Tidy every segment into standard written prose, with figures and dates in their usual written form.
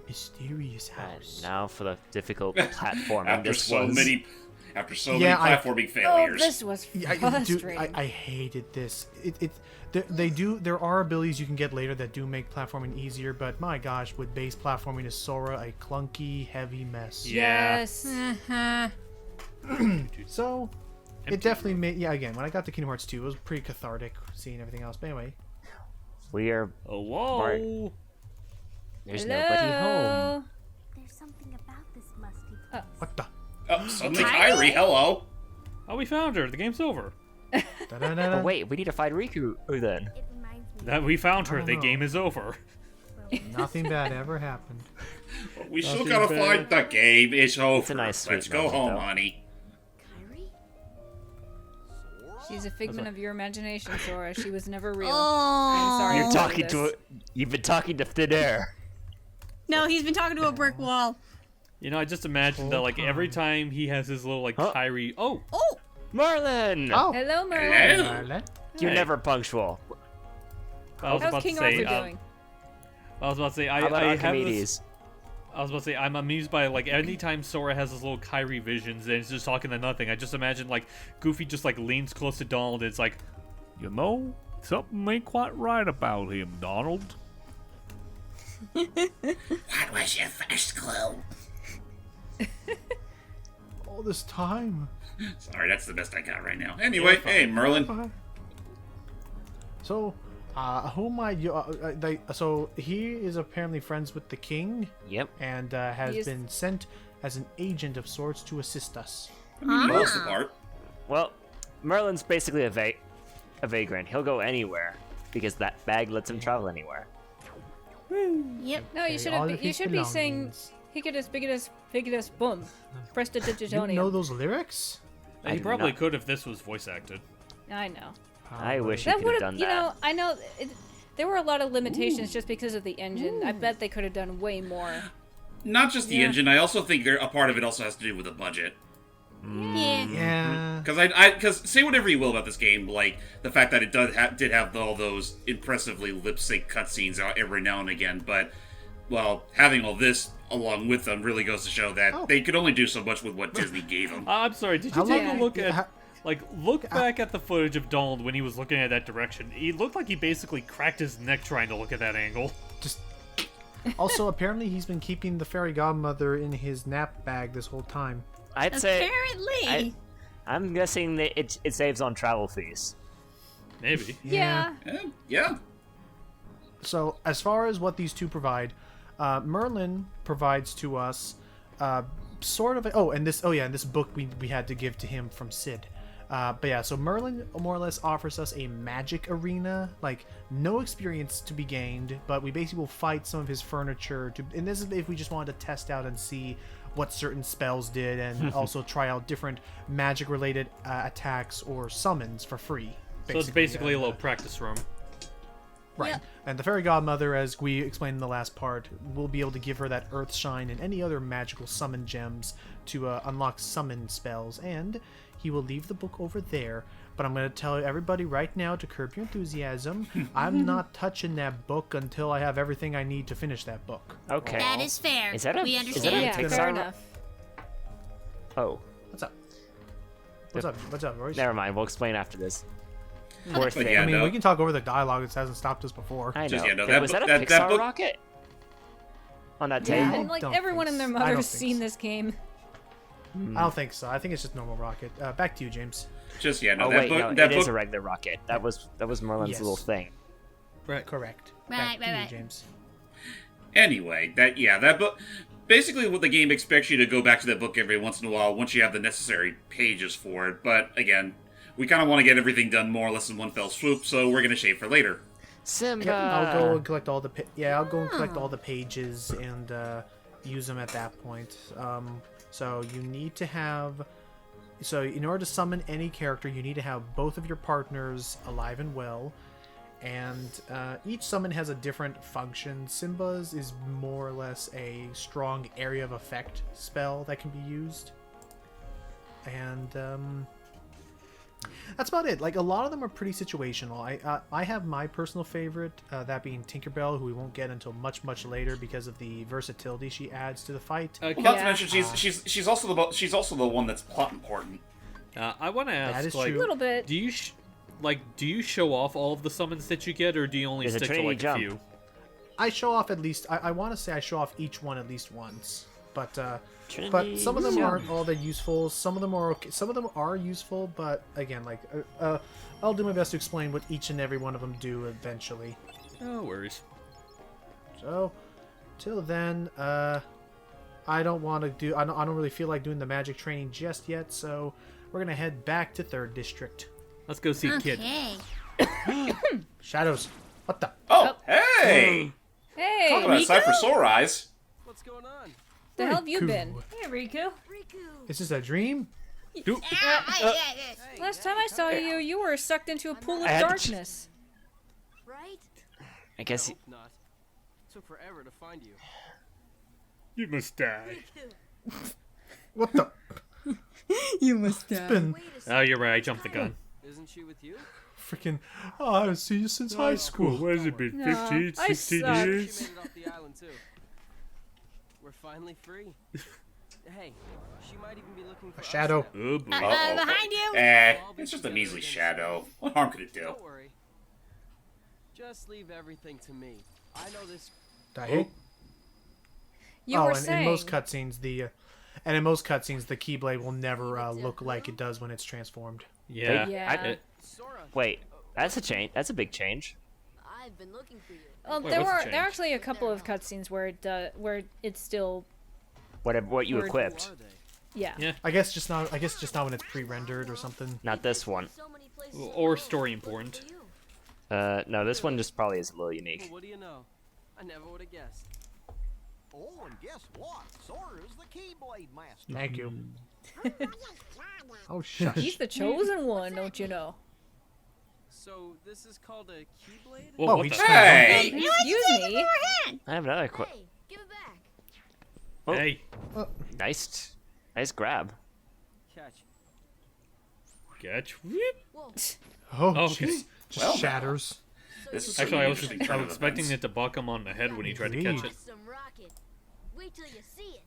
mysterious house. And now for the difficult platforming. After so many platforming Oh, failures. this was frustrating. I hated this. There are abilities you can get later that do make platforming easier, but my gosh, with base platforming is Sora a clunky, heavy mess. Yeah. Yes. So, it definitely made... Yeah, again, when I got to Kingdom Hearts 2, it was pretty cathartic seeing everything else. But anyway. We are... Oh, whoa! There's Hello? nobody home. There's something about this musty place. What the... Oh, suddenly Kyrie, hello. Oh, we found her. The game's over. Da-da-da-da. Oh, wait, we need to find Riku then. It reminds me That we found her. I don't The know. game is over. Nothing bad ever happened. We still Nothing gotta bad. find the game. It's over. It's a nice, sweet Let's go moment, home, though. honey. Kyrie? She's a figment of your imagination, Sora. She was never real. Oh. I'm sorry. You're to tell talking you to this. You've been talking to thin air. No, he's been talking to a brick wall. You know, I just imagine that, like, every time he has his little, like, Huh? Kyrie... Oh! Oh, Marlin! Oh! Hello, Merlin. Hello. Marlin. You're Hey. never punctual. I was How's about King to say... Arthur doing? I was about to say, How about I have this... Archimedes? I was about to say, I'm amused by, like, anytime Sora has his little Kyrie visions and he's just talking to nothing, I just imagine, like, Goofy just, like, leans close to Donald and it's like, You know, something ain't quite right about him, Donald. What was your first clue? All this time. Sorry, that's the best I got right now. Anyway, hey, Merlin. So, who am I? So he is apparently friends with the king, Yep. and He has is- been sent as an agent of sorts to assist us. I mean, most of the part. Well, Merlin's basically a vagrant. He'll go anywhere because that bag lets him travel anywhere. yep. No, you Okay, should all have. of You his should be saying belongings. "Hiccutus, bigotus, figitus, boom." Press the You know digitonium. those lyrics? he do probably not. could if this was voice acted. I know. I wish he That could would have have, done you that. know. I know. There were a lot of limitations just because of the engine. I bet they could have done way more. Not just the Yeah. engine. I also think a part of it also has to do with the budget. Yeah. Yeah. Because say whatever you will about this game, like the fact that it did have all those impressively lip sync cutscenes every now and again, but well, having all this along with them really goes to show that they could only do so much with what Disney gave them. I'm sorry, did How you take long- a look yeah, at... how- Look back at the footage of Donald when he was looking at that direction. He looked like he basically cracked his neck trying to look at that angle. Just. Also, apparently, he's been keeping the fairy godmother in his nap bag this whole time. I'd say Apparently. I'm guessing that it saves on travel fees. Maybe. Yeah. Yeah. So, as far as what these two provide, Merlin provides to us sort of. And this book we had to give to him from Sid. But yeah, so Merlin more or less offers us a magic arena, like no experience to be gained, but we basically will fight some of his furniture. And this is if we just wanted to test out and see what certain spells did, and also try out different magic-related attacks or summons for free. So it's basically a and, little practice room. Right. Yep. And the fairy godmother, as we explained in the last part, will be able to give her that earth shine and any other magical summon gems to unlock summon spells. And he will leave the book over there. But I'm going to tell everybody right now to curb your enthusiasm. I'm not touching that book until I have everything I need to finish that book. Okay. That is fair. Is that a- we is that a understand. Yeah. Pixar Fair ro- enough. Oh, What's up? What's up, Royce? never mind. We'll explain after this. Poor But thing. yeah, I mean, no. we can talk over the dialogue. It hasn't stopped us before. I know. Just, yeah, no, Okay, that was book- that a that Pixar book- rocket? On that Yeah, table? and like don't everyone think and their so. I mother don't has think seen so. this game. I don't think so. I think it's just normal rocket. Back to you, James. Just no. Oh that wait, book. no, that it book. is a regular rocket. That was Merlin's Yes. little thing. Correct. Right, Back to you, right. James. Anyway, that book. Basically, what the game expects you to go back to that book every once in a while once you have the necessary pages for it. But again, we kind of want to get everything done more or less in one fell swoop, so we're gonna shave for later. Simba. Yep, I'll go and collect all the I'll go and collect all the pages and use them at that point. So you need to have. So in order to summon any character, you need to have both of your partners alive and well, and each summon has a different function. Simba's is more or less a strong area of effect spell that can be used, and That's about it. Like, a lot of them are pretty situational. I have my personal favorite, that being Tinkerbell, who we won't get until much later because of the versatility she adds to the fight. Well, not to mention she's also the one that's plot important. I want to ask, That is like, true. A little bit. do you show off all of the summons that you get, or do you only There's a stick to Trinity like jump. a few? I show off at least. I want to say I show off each one at least once, but Trinity some of them jump. aren't all that useful. Some of them are okay. Some of them are useful, but again, like I'll do my best to explain what each and every one of them do eventually. No worries. So, till then, I don't want to do. I don't really feel like doing the magic training just yet. So we're gonna head back to 3rd District. Let's go see Kid. Okay. Shadows. What the? Oh, hey! Hey, Talk about a sight for sore eyes. What's going on? the hell have you Riku. been? Hey, Riku. Is this a dream? Last time I saw you, you were sucked into a pool of I had to darkness. Right? I guess. Hope not. Took forever to find you. You must die. What the? You must die. Been Oh, you're right. I jumped the gun. Isn't she with you? freaking. Oh, I haven't seen you since high school. What has it been, No, 15, I 16 suck. She years? made it off the island too. We're finally free. Hey, she might even be looking for us Shadow. now. Oh, boy. Behind you. It's just a measly shadow. What harm could it do? Don't worry. Just leave everything to me. I know this. Die. You oh, were and saying. in most cutscenes, the Keyblade will never look like it does when it's transformed. Yeah. Yeah. Sora. Wait, that's a change. That's a big change. I've been looking for you. Well, Wait, there what's the were change? there are actually a couple of cutscenes where it's still What you Word. equipped. Who are they? yeah. Yeah. I guess just not when it's pre-rendered or something. Not this one. So many places Or story important. for you. No, this one just probably is a little Well, unique. what do you know? I never would have guessed. Oh, and guess what? Sora's the Keyblade Master. Thank you. Oh, shush. He's the chosen one, don't you know? So this is called a Keyblade? Whoa, Oh, what he the? just- Hey! Excuse me. I have another quick. Hey, give it back. Oh. Hey, Nice grab. Catch. catch. Whoop. Whoa. Oh, Okay. jeez. Just Well, shatters. This is Actually, I was interesting turn of expecting events. it to buck him on the head when he tried to Indeed. catch it. Some rocket. Wait till you see it.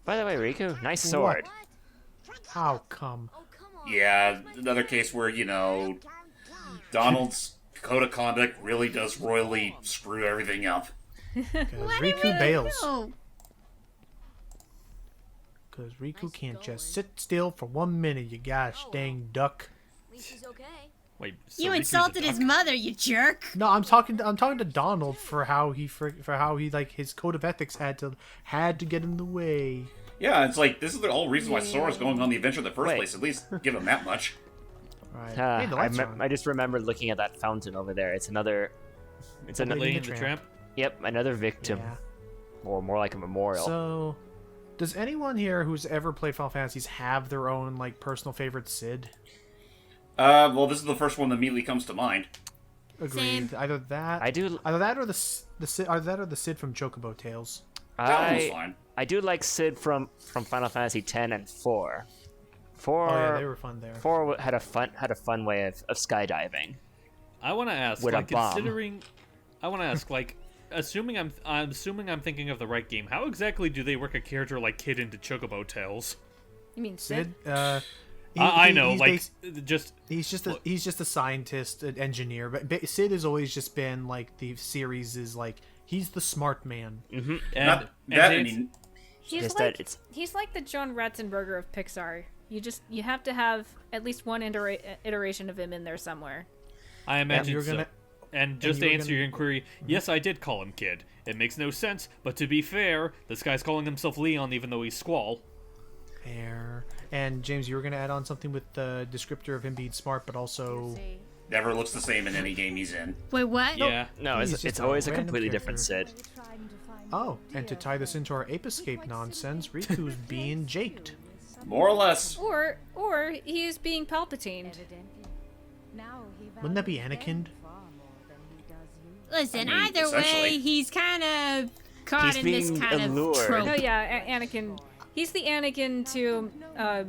By the way, Riku, nice sword. What? How come? Oh, come on. Yeah, another case where, Donald's code of conduct really does royally screw everything up. Because Riku bails. Oh, Because Riku can't just sit still for 1 minute, you gosh dang duck. At least he's okay. Wait, so you Riku's a insulted his duck? mother, you jerk. No, I'm talking to Donald for how he like his code of ethics had to get in the way. Yeah, it's like, this is the whole reason why Sora's going on the adventure in the first Wait. place. At least give him that much. Right. Hey, the lights are on. I just remembered looking at that fountain over there. It's another. It's another. Lady Lady and the the Tramp. Yep, another victim, Yeah. or more like a memorial. So, does anyone here who's ever played Final Fantasies have their own like personal favorite Sid? Well, this is the first one that immediately comes to mind. Agreed. Either that. I do. Either that or the Sid. Either that or the Sid from Chocobo Tales. That one's fine. I do like Sid from Final Fantasy X and 4. 4. Oh yeah, they were fun there. 4 had a fun way of skydiving. I want to ask, With a like, bomb. considering, I want to ask, like, assuming I'm thinking of the right game. How exactly do they work a character like Kid into Chocobo Tales? You mean Sid? Sid. I know, he's like, just he's just a scientist, an engineer. But Sid has always just been like the series is like he's the smart man. and, Not and that, I it's- mean, He's Just like that it's- he's like the John Ratzenberger of Pixar. You have to have at least one iteration of him in there somewhere. I imagine you're so. gonna- And just you to were answer your inquiry, yes, I did call him Kid. It makes no sense, but to be fair, this guy's calling himself Leon even though he's Squall. Fair. And James, you were gonna add on something with the descriptor of him being smart, but also never looks the same in any game he's in. Wait, what? Yeah. No, He's it's just a always a random completely different character. Sid. oh, and to tie this into our ape escape nonsense, Riku's being jaked. More or less. Or he is being Palpatined. Wouldn't that be Anakin? Listen, I mean, either way, essentially. he's kind of caught He's in this being kind allured. of trope. Oh yeah, Anakin. He's the Anakin to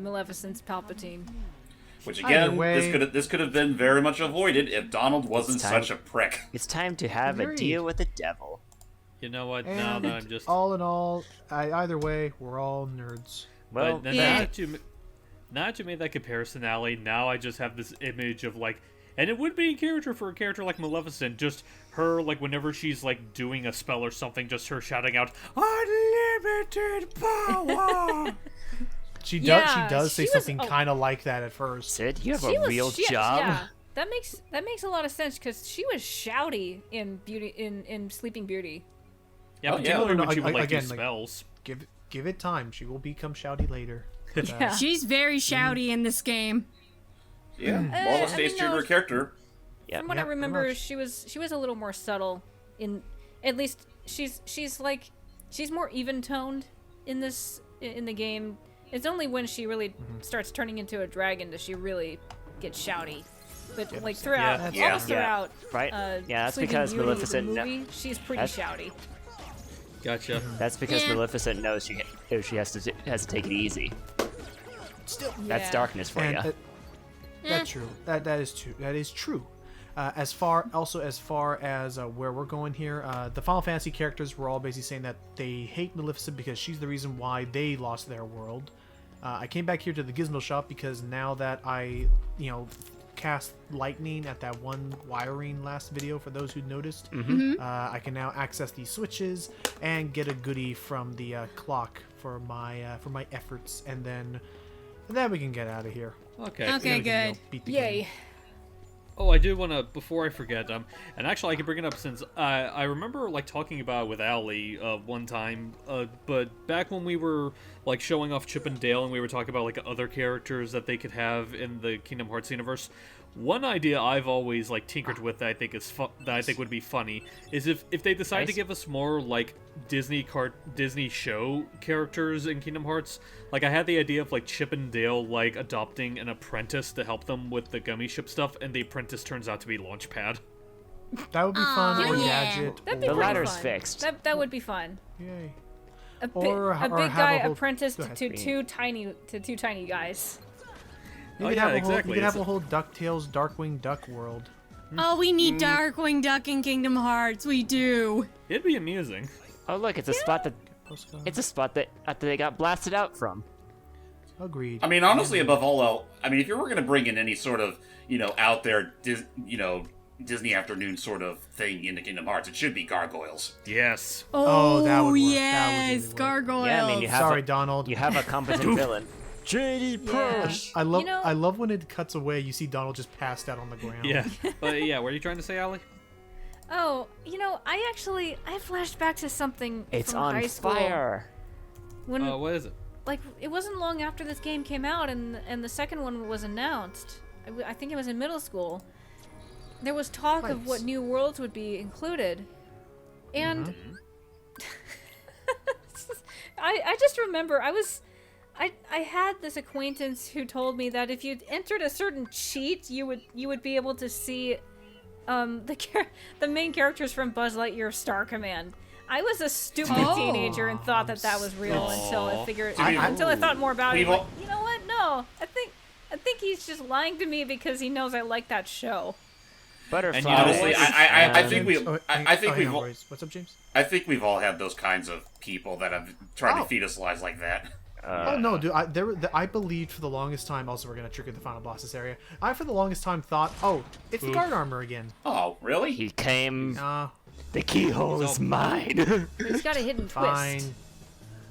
Maleficent's Palpatine. Which again, way- this could have been very much avoided if Donald wasn't It's time- such a prick. It's time to have a Agreed. deal with the devil. You know what? And Now that I'm just all in all, either way, we're all nerds. Well, but yeah. now that you made that comparison, Allie, now I just have this image of like, and it would be a character for a character like Maleficent, just her like whenever she's like doing a spell or something, just her shouting out unlimited power. She Yeah, does say she was- something oh. kind of like that at first. Sid, you have She a was- real she- job. Yeah, that makes a lot of sense because she was shouty in Sleeping Beauty. Yeah, Oh, yeah. particularly No, when she would like again, do like- spells. Give it time. She will become shouty later. Yeah. She's very shouty in this game. Yeah, more or less I stays mean, true to no, her character. Yeah. From what Yeah, I pretty remember, much. she was a little more subtle in, at least she's more even toned in the game. It's only when she really starts turning into a dragon does she really get shouty. But like throughout, Yeah. almost throughout, Right? Yeah, that's Sleeping because Beauty, Maleficent the kno- movie, she's pretty That's- shouty. Gotcha. That's because Yeah. Maleficent knows she has to take it easy. That's Yeah. darkness for And you. that's true. That is true. That is true. As far as where we're going here, the Final Fantasy characters were all basically saying that they hate Maleficent because she's the reason why they lost their world. I came back here to the Gizmo shop because now that I, cast lightning at that one wiring last video for those who noticed, I can now access these switches and get a goodie from the clock for my efforts, and then we can get out of here. Okay. And then we can, good. beat the Yay! game. Oh, I do want to, before I forget, and actually I can bring it up since I remember, like, talking about it with Allie one time, but back when we were, like, showing off Chip and Dale and we were talking about, like, other characters that they could have in the Kingdom Hearts universe, one idea I've always, like, tinkered with that I think that I think would be funny is if they decide to Nice. give us more, like, Disney show characters in Kingdom Hearts. Like, I had the idea of, like, Chip and Dale, like, adopting an apprentice to help them with the gummy ship stuff, and the apprentice turns out to be Launchpad. That would be fun, or yeah. Gadget. That'd be The pretty ladder's fun. fixed. That would be fun. Yay. A Or big have guy a whole- apprenticed go ahead. to two tiny guys. You Oh, could yeah, have a exactly. whole, you could have It's a whole DuckTales Darkwing Duck world. Oh, we need Darkwing Duck in Kingdom Hearts. We do. It'd be amusing. Oh, look, it's a spot that they got blasted out from. Agreed. I mean, honestly, above all, if you were going to bring in any sort of, out there, Disney afternoon sort of thing into Kingdom Hearts, it should be gargoyles. Yes. Oh, that would work. That would yes, really work. gargoyles. Yeah, I mean, you have Sorry, a, Donald. you have a competent villain. JD Push. I love You know- I love when it cuts away. You see Donald just passed out on the ground. Yeah. But yeah, what are you trying to say, Allie? Oh, I flashed back to something It's from on high school. fire. When What is it? like it wasn't long after this game came out and the second one was announced. I think it was in middle school. There was talk of what new worlds would be included, and I just remember I had this acquaintance who told me that if you entered a certain cheat, you would be able to see the main characters from Buzz Lightyear Star Command. I was a stupid teenager and thought that was real until I figured until I thought more about it. We've Like, all- you know what? No, I think he's just lying to me because he knows I like that show. And Butterfly. you know Honestly, what? I think James? we've all, What's up, James? I think we've all had those kinds of people that have tried Oh. to feed us lies like that. Oh no, dude! I believed for the longest time. Also, we're gonna trigger the final boss this area. I for the longest time thought, oh, it's the guard armor again. Oh, really? He came. Nah, The keyhole is mine. He's got a hidden fine. twist.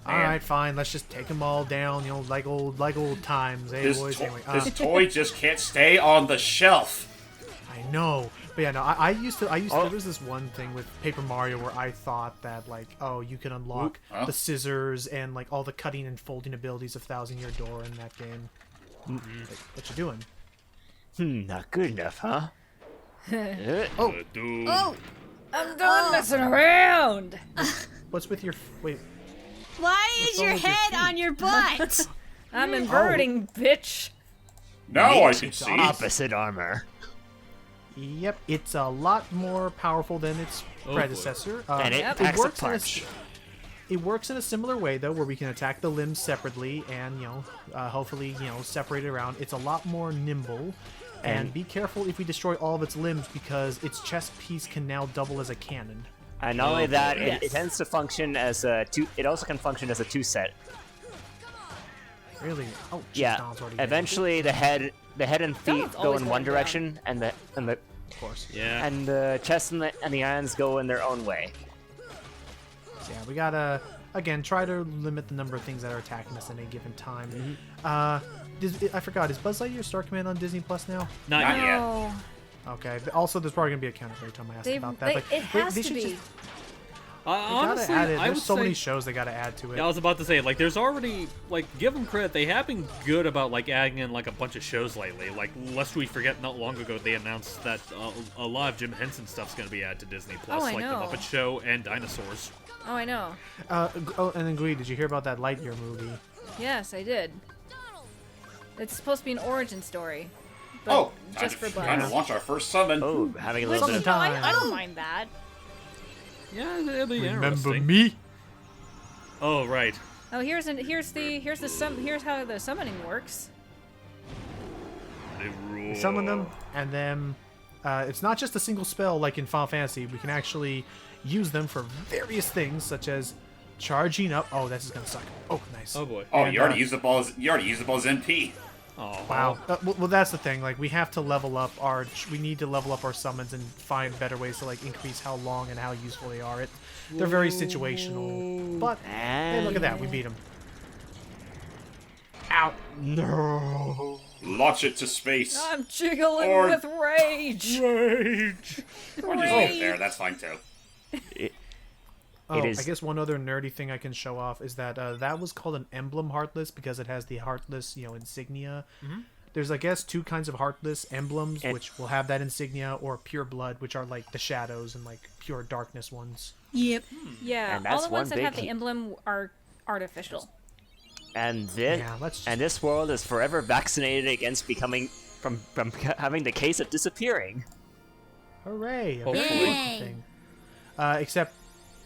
All right, fine. Let's just take them all down. Like old times, eh, This, boys? to- Anyway, this toy just can't stay on the shelf. I know, but yeah, no. I used to. There was this one thing with Paper Mario where I thought that like, oh, you can unlock Huh? the scissors and like all the cutting and folding abilities of Thousand Year Door in that game. Like, what you doing? Not good enough, huh? Oh, I'm done messing around. What's with your wait? why is wrong your with your head feet? on your butt? I'm inverting, bitch. Now I can see. Opposite armor. Yep, it's a lot more powerful than its boy. predecessor. And it Yep. packs a works in punch. It works in a similar way though, where we can attack the limbs separately and hopefully separate it around. It's a lot more nimble. And be careful if we destroy all of its limbs because its chest piece can now double as a cannon. And not only that, it tends to function as a two. It also can function as a two-set. Really? Oh, geez, Yeah. Donald's already dead. Eventually, the head and feet Donald's go always in one going direction, and the Of course. Yeah. and the chest and the irons go in their own way. So, yeah, we gotta again try to limit the number of things that are attacking us at any given time. I forgot. Is Buzz Lightyear Star Command on Disney Plus now? Not Not yet. yet. No. Okay. But also, there's probably gonna be a counter every time I ask They, about they, that. But it has they to should be. just they Honestly, gotta add it. I There's would so say, many shows they gotta add to it. Yeah, I was about to say, like, there's already, like, give them credit. They have been good about, like, adding in, like, a bunch of shows lately. Like, lest we forget, not long ago, they announced that a lot of Jim Henson stuff's going to be added to Disney Plus, I like know. The Muppet Show and Dinosaurs. Oh, I know. Oh, and then Glee, did you hear about that Lightyear movie? Yes, I did. It's supposed to be an origin story. But Oh, just for time to Buzz. launch our first summon. Oh, having a little bit Summon of time. I don't mind that. Yeah, it'll be Remember interesting. me? Oh, right. Oh, here's how the summoning works. We summon them, and then it's not just a single spell like in Final Fantasy. We can actually use them for various things, such as charging up. Oh, this is gonna suck. Oh, nice. Oh boy. Oh, And, you already used the ball as MP. Oh Wow. Well, that's the thing. Like, we have to level up our. We need to level up our summons and find better ways to like increase how long and how useful they are. They're very situational. But hey, look at that. We beat them. Ow! No. Launch it to space. I'm jiggling Or- with rage. Rage. Or just leave it there. That's fine too. Oh, is- I guess one other nerdy thing I can show off is that that was called an emblem heartless because it has the heartless, insignia. There's, I guess, two kinds of heartless emblems, which will have that insignia, or pure blood, which are like the shadows and like pure darkness ones. Yep. Yeah, And all that's the ones one that have big the emblem are artificial. And this Yeah, let's just- and this world is forever vaccinated against becoming from having the case of disappearing. Hooray! A Hopefully. very good Yay. thing. Except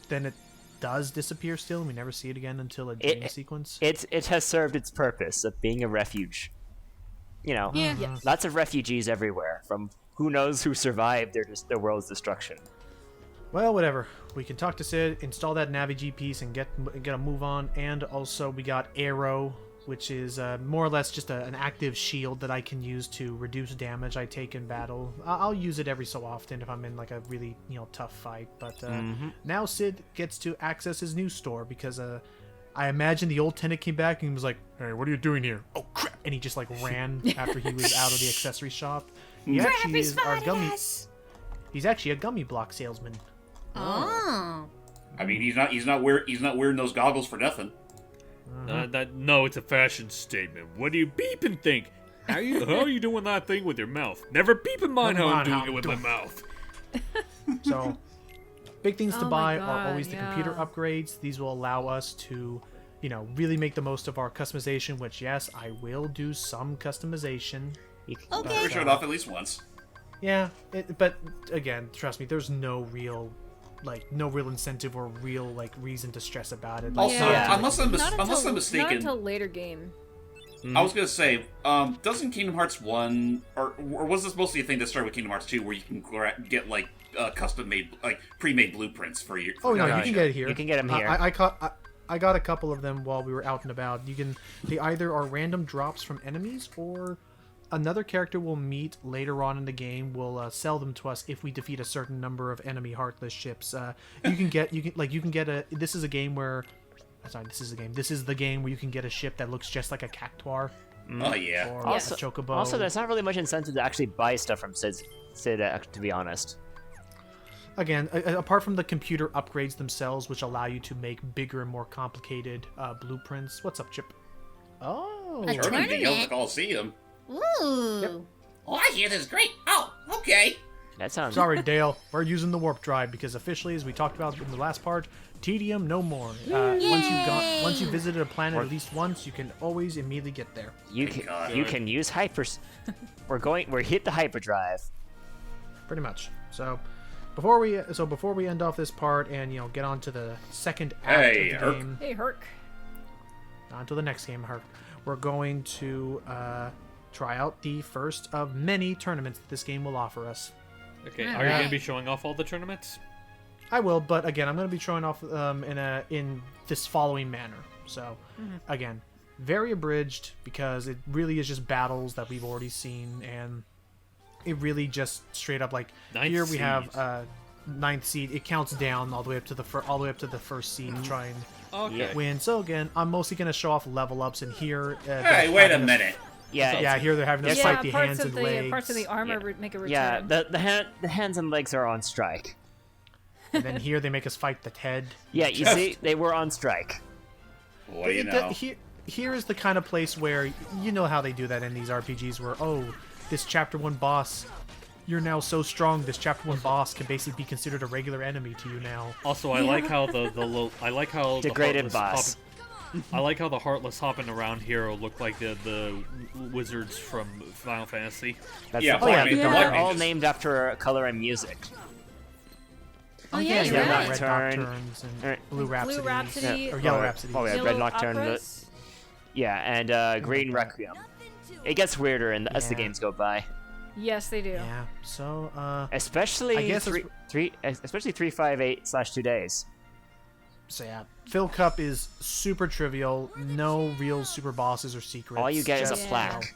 then it does disappear still, and we never see it again until a dream sequence. It has served its purpose of being a refuge. Yeah. Lots of refugees everywhere from who knows who survived their world's destruction. Well, whatever. We can talk to Sid, install that Navi-G piece, and get a move on. And also, we got Arrow, which is more or less just an active shield that I can use to reduce damage I take in battle. I'll use it every so often if I'm in like a really tough fight. But now Sid gets to access his new store because I imagine the old tenant came back and was like, "Hey, what are you doing here?" Oh crap! And he just like ran after he was out of the accessory shop. He actually is our gummy. He's actually a gummy block salesman. Oh. I mean, he's not wearing those goggles for nothing. No, it's a fashion statement. What do you beep and think? How are you doing that thing with your mouth? Never beep in mind how I'm doing it with my mouth. So, big things to Oh my buy are God, always the computer yeah. upgrades. These will allow us to, really make the most of our customization. Which, yes, I will do some customization. Okay. We showed off at least once. Yeah, but again, trust me, there's no real incentive or real reason to stress about it. Also, Yeah. unless I'm Not mistaken, until later game. I was gonna say, doesn't Kingdom Hearts 1 or was this mostly a thing that started with Kingdom Hearts 2, where you can get custom made, pre-made blueprints for your? Oh no, your you can get it here. You can get 'em here. I got a couple of them while we were out and about. They either are random drops from enemies or another character we'll meet later on in the game will sell them to us if we defeat a certain number of enemy heartless ships. This is a game where. Sorry, this is the game where you can get a ship that looks just like a cactuar. Oh yeah. Or Also, a chocobo. also, there's not really much incentive to actually buy stuff from Sid, to be honest. Again, apart from the computer upgrades themselves, which allow you to make bigger and more complicated blueprints. What's up, Chip? Oh, A Turning the Yellow tournament? Coliseum. Ooh. Oh, I hear this is great. Oh, okay. That sounds. sorry, Dale. We're using the warp drive because officially, as we talked about in the last part, tedium no more. Once you visited a planet at least once, you can always immediately get there. You Thank can God. you can use hypers. We're hit the hyperdrive. Pretty much. So, before we end off this part and get on to the second act Hey, of the Herc. game, Hey, Herc. on to the next game, Herc, we're going to try out the first of many tournaments that this game will offer us. Okay, are you going to be showing off all the tournaments? I will, but again, I'm going to be showing off in this following manner. So, again, very abridged because it really is just battles that we've already seen, and it really just straight up like here we have ninth seed. It counts down all the way up to the first seed to try and win. So again, I'm mostly going to show off level ups, and here. Hey, wait a minute. Yeah, here they're having us fight the hands and legs. Parts of the armor make a return. yeah. The hands and legs are on strike. And then here they make us fight the head. Yeah, you see, they were on strike. What do you know? Here is the kind of place where you know how they do that in these RPGs, where this chapter 1 boss, you're now so strong. This chapter 1 boss can basically be considered a regular enemy to you now. Also, I like how I like how Degraded the boss. I like how the Heartless hopping around hero look like the wizards from Final Fantasy. That's Yeah, the point. Black Mages. They're Black all Mages. named after color and music. Oh yeah, you're Red right. Nocturne. Nocturnes and Er, Blue Rhapsodies. Blue Rhapsody. Or Yellow Rhapsodies. Oh, yeah, Yellow Red Nocturne. Operas. Yeah, and Green Requiem. It gets weirder as the Yeah. games go by. Yes, they do. Yeah. So Especially I guess especially 358/2 days. So yeah, Phil Cup is super trivial. No real super bosses or secrets. All you get is a just, plaque.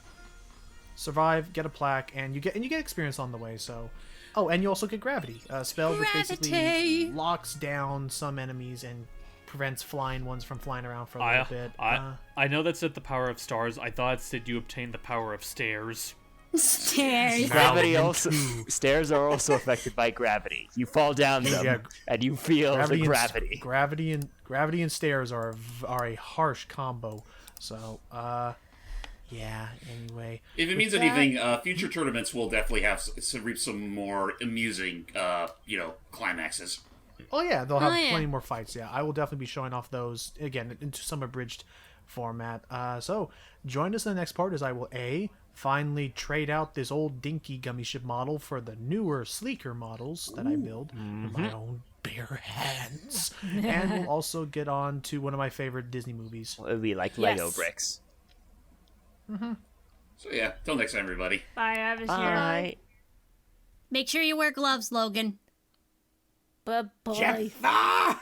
Survive, get a plaque, and you get experience on the way. So, and you also get gravity, a spell which basically Gravity. locks down some enemies and prevents flying ones from flying around for a little bit. I know that said the power of stars. I thought it said you obtained the power of stairs. Stairs. Gravity also stairs are also affected by gravity. You fall down them Yeah, and you feel the and- gravity. gravity and stairs are a harsh combo. So, yeah. Anyway, If it means With anything, future tournaments will definitely have reap some more amusing, climaxes. oh yeah, they'll have yeah. plenty more fights. Yeah, I will definitely be showing off those again into some abridged format. So join us in the next part as I will finally trade out this old dinky gummy ship model for the newer, sleeker models that I build with my own bare hands. And we'll also get on to one of my favorite Disney movies. It would be like Lego Yes. bricks. So yeah, till next time, everybody. Bye, Avis. Bye. Make sure you wear gloves, Logan. Bye-bye. Ah!